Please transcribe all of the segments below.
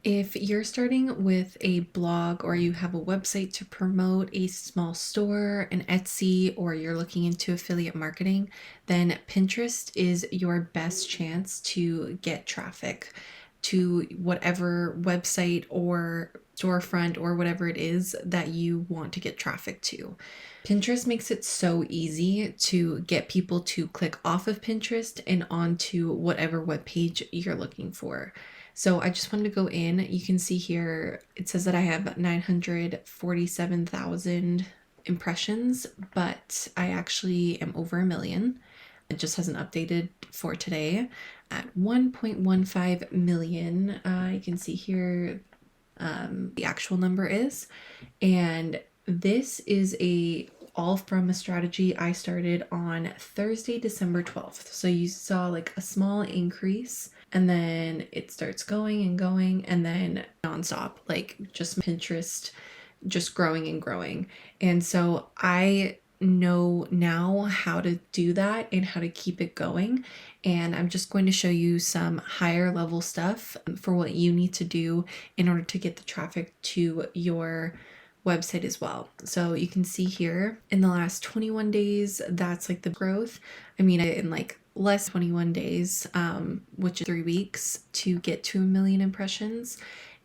If you're starting with a blog or you have a website to promote a small store, an Etsy, or you're looking into affiliate marketing, then Pinterest is your best chance to get traffic to whatever website or storefront or whatever it is that you want to get traffic to. Pinterest makes it so easy to get people to click off of Pinterest and onto whatever web page you're looking for. So I just wanted to go in. You can see here, it says that I have 947,000 impressions, but I actually am over a million. It just hasn't updated for today at 1.15 million. You can see here the actual number is. And this is all from a strategy I started on Thursday, December 12th. So you saw like a small increase and then it starts going and going and then nonstop, like just Pinterest just growing and growing. And so I know now how to do that and how to keep it going. And I'm just going to show you some higher level stuff for what you need to do in order to get the traffic to your website as well. So you can see here in the last 21 days, that's like the growth. I mean, in like less 21 days, which is 3 weeks to get to 1 million impressions.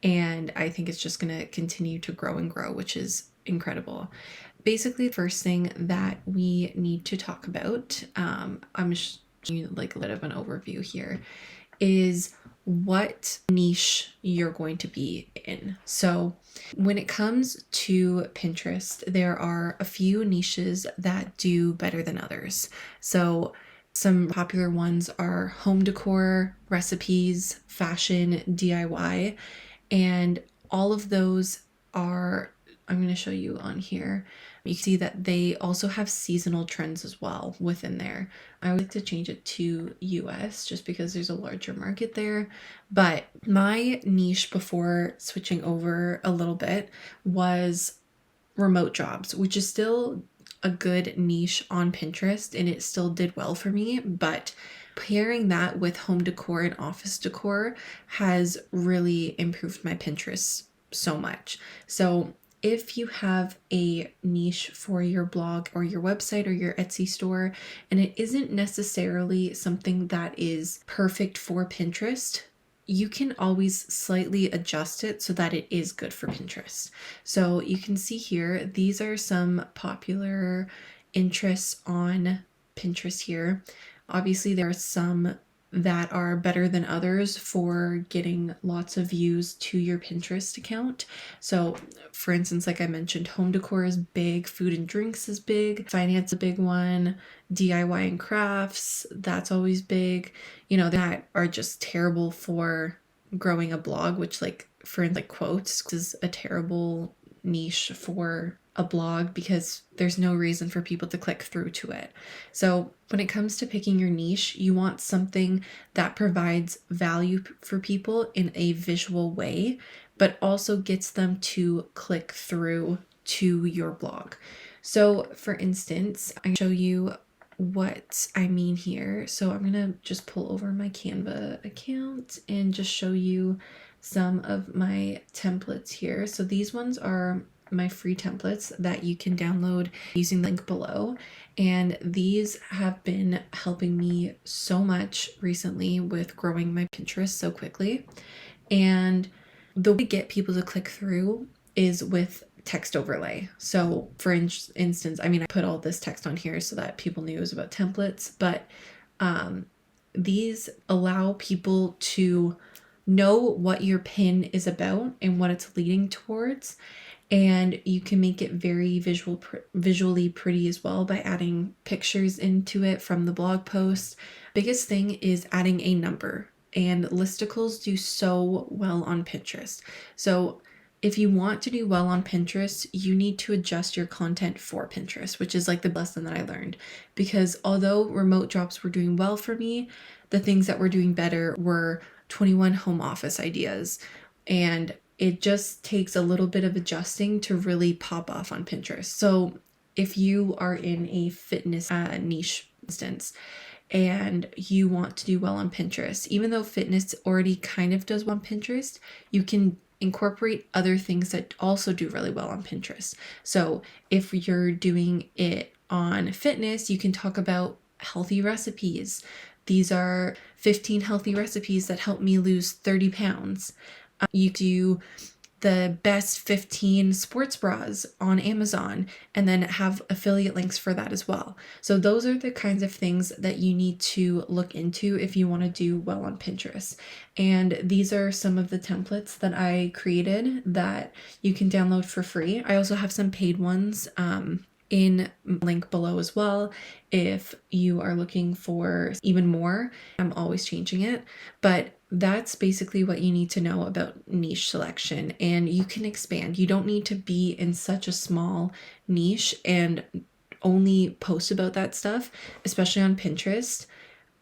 And I think it's just going to continue to grow and grow, which is incredible. Basically, the first thing that we need to talk about, I'm just showing you like a bit of an overview here, is what niche you're going to be in. So when it comes to Pinterest, there are a few niches that do better than others. So some popular ones are home decor, recipes, fashion, DIY, and all of those are, I'm going to show you on here. You can see that they also have seasonal trends as well within there. I would like to change it to US just because there's a larger market there. But my niche before switching over a little bit was remote jobs, which is still a good niche on Pinterest and it still did well for me. But pairing that with home decor and office decor has really improved my Pinterest so much. So if you have a niche for your blog or your website or your Etsy store, and it isn't necessarily something that is perfect for Pinterest, you can always slightly adjust it so that it is good for Pinterest. So you can see here, these are some popular interests on Pinterest here. Obviously, there are some that are better than others for getting lots of views to your Pinterest account. So for instance, like I mentioned, home decor is big, food and drinks is big, finance a big one, DIY and crafts, that's always big, that are just terrible for growing a blog, which like for like quotes is a terrible niche for a blog because there's no reason for people to click through to it. So when it comes to picking your niche, you want something that provides value for people in a visual way, but also gets them to click through to your blog. So for instance, I can show you what I mean here. So I'm gonna just pull over my Canva account and just show you some of my templates here. So these ones are my free templates that you can download using the link below. And these have been helping me so much recently with growing my Pinterest so quickly. And the way to get people to click through is with text overlay. So for instance, I put all this text on here so that people knew it was about templates, but these allow people to know what your pin is about and what it's leading towards. And you can make it very visually pretty as well by adding pictures into it from the blog post. Biggest thing is adding a number, and listicles do so well on Pinterest. So if you want to do well on Pinterest, you need to adjust your content for Pinterest, which is like the lesson that I learned. Because although remote jobs were doing well for me, the things that were doing better were 21 home office ideas. And it just takes a little bit of adjusting to really pop off on Pinterest. So if you are in a fitness niche, for instance, and you want to do well on Pinterest. Even though fitness already kind of does well on Pinterest, you can incorporate other things that also do really well on Pinterest. So if you're doing it on fitness, you can talk about healthy recipes. These are 15 healthy recipes that help me lose 30 pounds. You do the best 15 sports bras on Amazon and then have affiliate links for that as well. So those are the kinds of things that you need to look into if you want to do well on Pinterest. And these are some of the templates that I created that you can download for free. I also have some paid ones in link below as well if you are looking for even more. I'm always changing it, but that's basically what you need to know about niche selection, and you can expand. You don't need to be in such a small niche and only post about that stuff, especially on Pinterest.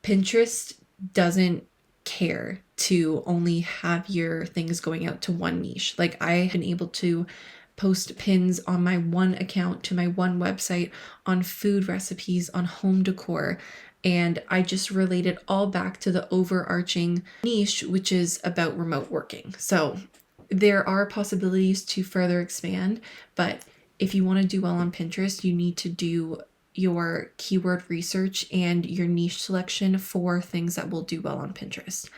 Pinterest doesn't care to only have your things going out to one niche. Like, I've been able to post pins on my one account to my one website on food recipes, on home decor, and I just relate it all back to the overarching niche, which is about remote working. So there are possibilities to further expand, but if you want to do well on Pinterest, you need to do your keyword research and your niche selection for things that will do well on Pinterest.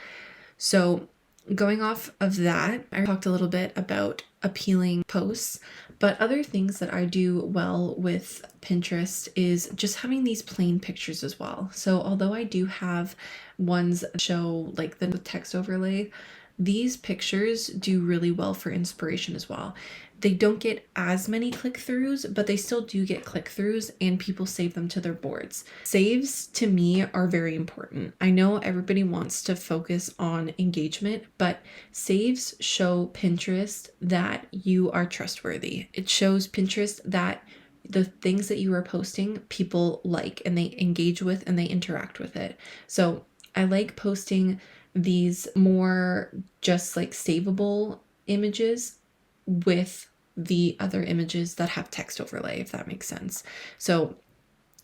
So going off of that, I talked a little bit about appealing posts, but other things that I do well with Pinterest is just having these plain pictures as well. So although I do have ones that show like the text overlay, these pictures do really well for inspiration as well. They don't get as many click-throughs, but they still do get click-throughs, and people save them to their boards. Saves to me are very important. I know everybody wants to focus on engagement, but saves show Pinterest that you are trustworthy. It shows Pinterest that the things that you are posting, people like and they engage with and they interact with it. So I like posting these more just like savable images with the other images that have text overlay, if that makes sense. So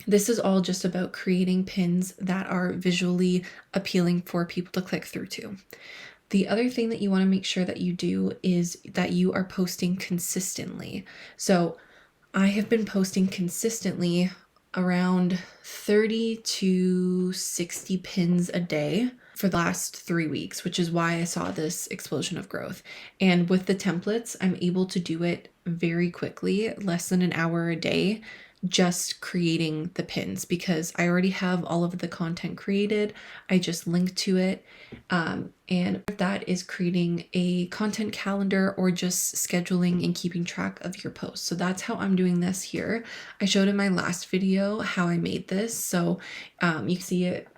this is all just about creating pins that are visually appealing for people to click through to. The other thing that you want to make sure that you do is that you are posting consistently. So I have been posting consistently around 30 to 60 pins a day for the last 3 weeks, which is why I saw this explosion of growth. And with the templates, I'm able to do it very quickly, less than an hour a day, just creating the pins, because I already have all of the content created. I just link to it. And that is creating a content calendar or just scheduling and keeping track of your posts. So that's how I'm doing this here. I showed in my last video how I made this. So you can see it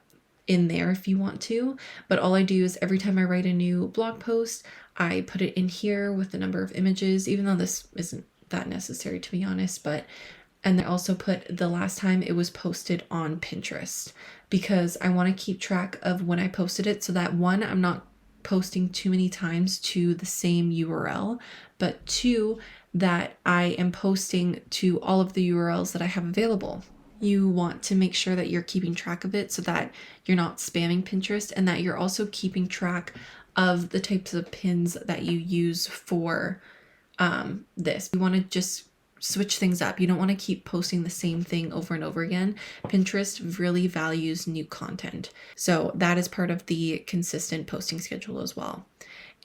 in there if you want to, but all I do is every time I write a new blog post, I put it in here with the number of images, even though this isn't that necessary to be honest, and I also put the last time it was posted on Pinterest, because I want to keep track of when I posted it, so that one, I'm not posting too many times to the same URL, but two, that I am posting to all of the URLs that I have available. You want to make sure that you're keeping track of it so that you're not spamming Pinterest, and that you're also keeping track of the types of pins that you use for this. You want to just switch things up. You don't want to keep posting the same thing over and over again. Pinterest really values new content. So that is part of the consistent posting schedule as well.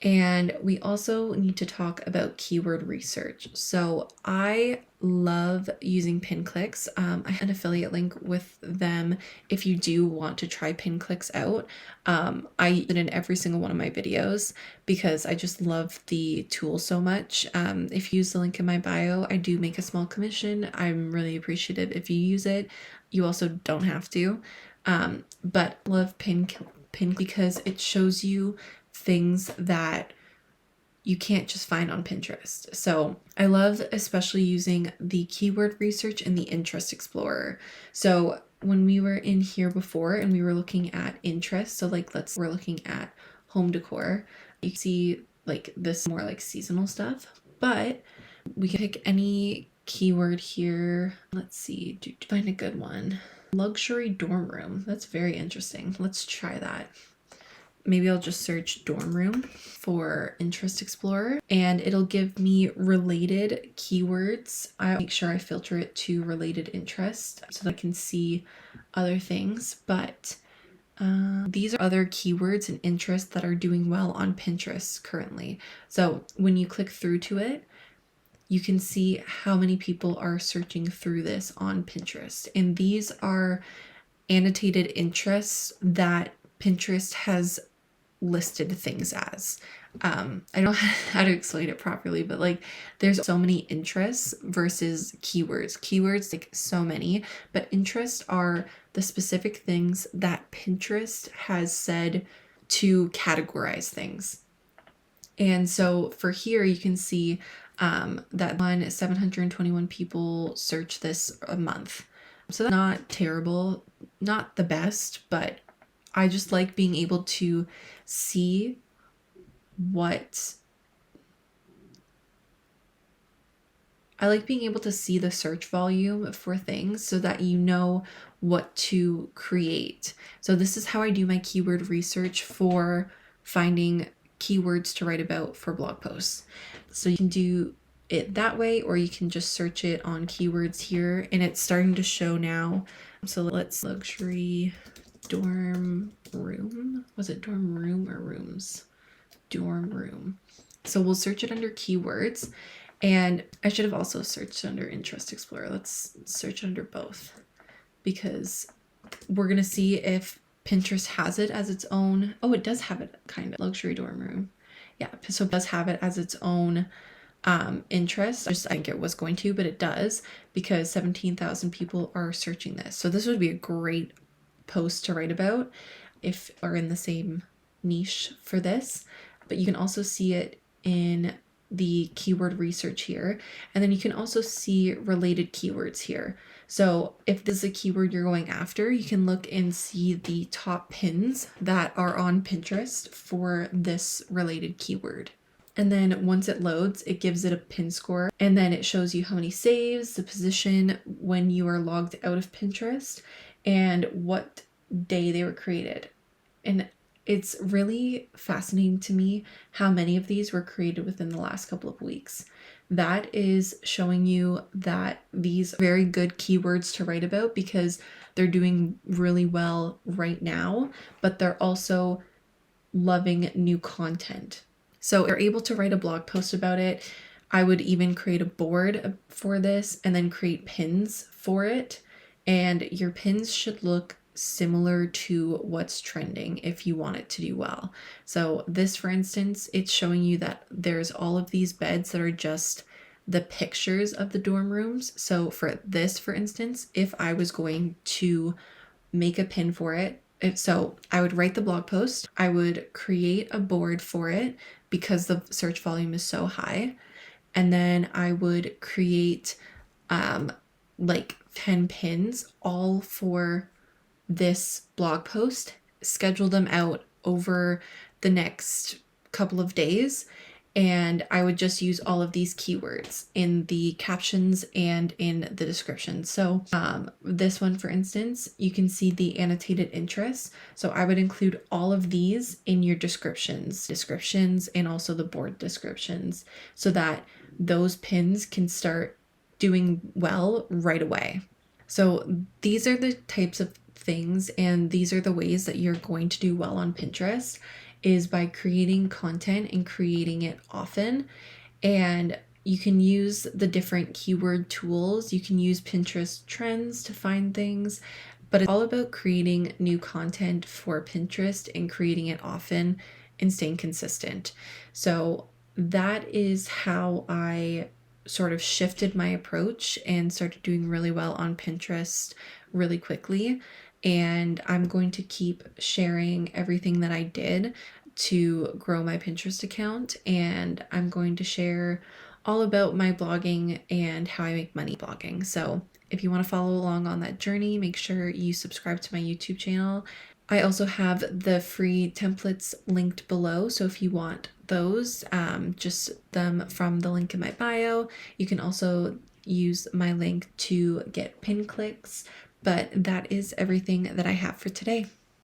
And we also need to talk about keyword research. So I love using PinClicks. I had an affiliate link with them if you do want to try PinClicks out. I use it in every single one of my videos because I just love the tool so much. If you use the link in my bio, I do make a small commission. I'm really appreciative if you use it. You also don't have to. But I love Pin because it shows you things that you can't just find on Pinterest. So I love especially using the keyword research and the interest explorer. So when we were in here before and we were looking at interest, so like we're looking at home decor, you can see like this more like seasonal stuff, but we can pick any keyword here. Let's see, find a good one. Luxury dorm room. That's very interesting. Let's try that. Maybe I'll just search dorm room for Interest Explorer and it'll give me related keywords. I make sure I filter it to related interest so that I can see other things, but these are other keywords and interests that are doing well on Pinterest currently. So when you click through to it, you can see how many people are searching through this on Pinterest. And these are annotated interests that Pinterest has listed things as. I don't know how to explain it properly, but like there's so many interests versus keywords. Keywords, like so many, but interests are the specific things that Pinterest has said to categorize things. And so for here, you can see that 721 people search this a month. So that's not terrible, not the best, but I just like being able to see the search volume for things so that you know what to create. So this is how I do my keyword research for finding keywords to write about for blog posts. So you can do it that way, or you can just search it on keywords here, and it's starting to show now. So let's luxury dorm room. Was it dorm room or rooms? Dorm room. So we'll search it under keywords, and I should have also searched under Interest Explorer. Let's search under both because we're going to see if Pinterest has it as its own. Oh, it does have it kind of. Luxury dorm room. Yeah, so it does have it as its own interest. I think it was going to, but it does because 17,000 people are searching this. So this would be a great post to write about if are in the same niche for this. But you can also see it in the keyword research here, and then you can also see related keywords here. So if this is a keyword you're going after, you can look and see the top pins that are on Pinterest for this related keyword. And then once it loads, it gives it a pin score, and then it shows you how many saves, the position when you are logged out of Pinterest, and what day they were created. And it's really fascinating to me how many of these were created within the last couple of weeks. That is showing you that these are very good keywords to write about because they're doing really well right now, but they're also loving new content. So you're able to write a blog post about it. I would even create a board for this and then create pins for it. And your pins should look similar to what's trending if you want it to do well. So this, for instance, it's showing you that there's all of these beds that are just the pictures of the dorm rooms. So for this, for instance, if I was going to make a pin for it, so I would write the blog post, I would create a board for it because the search volume is so high, and then I would create like 10 pins all for this blog post, schedule them out over the next couple of days, and I would just use all of these keywords in the captions and in the description. So this one, for instance, you can see the annotated interests. So I would include all of these in your descriptions and also the board descriptions so that those pins can start doing well right away. So these are the types of things, and these are the ways that you're going to do well on Pinterest, is by creating content and creating it often. And you can use the different keyword tools. You can use Pinterest trends to find things, but it's all about creating new content for Pinterest and creating it often and staying consistent. So that is how I sort of shifted my approach and started doing really well on Pinterest really quickly. And I'm going to keep sharing everything that I did to grow my Pinterest account. And I'm going to share all about my blogging and how I make money blogging. So if you want to follow along on that journey, make sure you subscribe to my YouTube channel. I also have the free templates linked below. So if you want those, just them from the link in my bio. You can also use my link to get pin clicks But that is everything that I have for today.